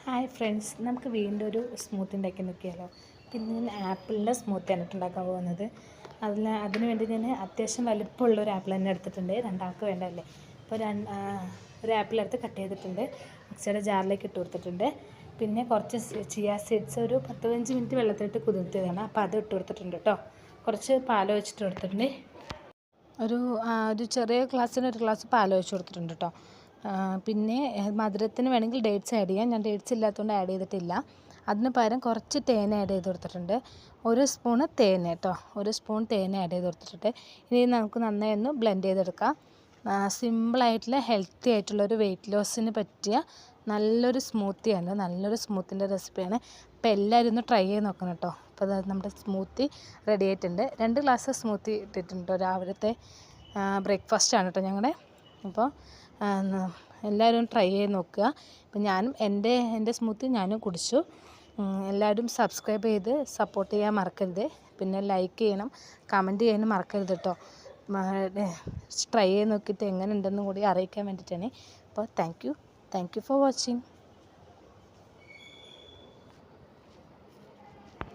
Hi friends, നമുക്ക് വീണ്ടും ഒരു സ്മൂത്തി ഉണ്ടാക്കി നോക്കിയാലോ. പിന്നെ ഞാൻ ആപ്പിളിൻ്റെ സ്മൂത്തിയാണ് ഉണ്ടാക്കാൻ പോകുന്നത്. അതിന് വേണ്ടി ഞാൻ അത്യാവശ്യം വലിപ്പമുള്ള ഒരു ആപ്പിൾ തന്നെ എടുത്തിട്ടുണ്ട്. രണ്ടാൾക്ക് വേണ്ടതല്ലേ. അപ്പോൾ ഒരു ആപ്പിൾ എടുത്ത് കട്ട് ചെയ്തിട്ടുണ്ട്. മിക്സിയുടെ ജാറിലേക്ക് ഇട്ട് കൊടുത്തിട്ടുണ്ട്. പിന്നെ കുറച്ച് ചിയ സീഡ്സ് ഒരു 10-15 മിനിറ്റ് വെള്ളത്തിലിട്ട് കുതിർത്തിയതാണ്. അപ്പോൾ അത് ഇട്ട് കൊടുത്തിട്ടുണ്ട് കേട്ടോ. കുറച്ച് പാൽ ഒഴിച്ചിട്ട് കൊടുത്തിട്ടുണ്ട്. ഒരു ചെറിയ ഗ്ലാസ്സിന് ഒരു ഗ്ലാസ് പാൽ ഒഴിച്ച് കൊടുത്തിട്ടുണ്ട് കേട്ടോ. പിന്നെ മധുരത്തിന് വേണമെങ്കിൽ ഡേറ്റ്സ് ആഡ് ചെയ്യാം. ഞാൻ ഡേറ്റ്സ് ഇല്ലാത്തതുകൊണ്ട് ആഡ് ചെയ്തിട്ടില്ല. അതിന് പകരം കുറച്ച് തേൻ ആഡ് ചെയ്ത് കൊടുത്തിട്ടുണ്ട്. ഒരു സ്പൂണ് തേൻ കേട്ടോ, ഒരു സ്പൂൺ തേൻ ആഡ് ചെയ്ത് കൊടുത്തിട്ടുണ്ട്. ഇനി നമുക്ക് നന്നായി ഒന്ന് ബ്ലെൻഡ് ചെയ്തെടുക്കാം. സിമ്പിളായിട്ടുള്ള ഹെൽത്തി ആയിട്ടുള്ളൊരു വെയിറ്റ് ലോസിന് പറ്റിയ നല്ലൊരു സ്മൂത്തിയാണ്, നല്ലൊരു സ്മൂത്തിൻ്റെ റെസിപ്പിയാണ്. അപ്പോൾ എല്ലാവരും ഒന്ന് ട്രൈ ചെയ്ത് നോക്കണം കേട്ടോ. അപ്പോൾ നമ്മുടെ സ്മൂത്തി റെഡി ആയിട്ടുണ്ട്. 2 ഗ്ലാസ് സ്മൂത്തി ഇട്ടിട്ടുണ്ട്. രാവിലത്തെ ബ്രേക്ക്ഫാസ്റ്റാണ് കേട്ടോ ഞങ്ങളുടെ. അപ്പോൾ എല്ലാവരും ട്രൈ ചെയ്ത് നോക്കുക. ഇപ്പം ഞാനും എൻ്റെ സ്മൂത്തി ഞാനും കുടിച്ചു. എല്ലാവരും സബ്സ്ക്രൈബ് ചെയ്ത് സപ്പോർട്ട് ചെയ്യാൻ മറക്കരുത്. പിന്നെ ലൈക്ക് ചെയ്യണം, കമൻറ്റ് ചെയ്യാനും മറക്കരുത് കേട്ടോ. ട്രൈ ചെയ്ത് നോക്കിയിട്ട് എങ്ങനെ ഉണ്ടെന്നും കൂടി അറിയിക്കാൻ വേണ്ടിയിട്ടാണ്. അപ്പോൾ താങ്ക് യു ഫോർ വാച്ചിങ്.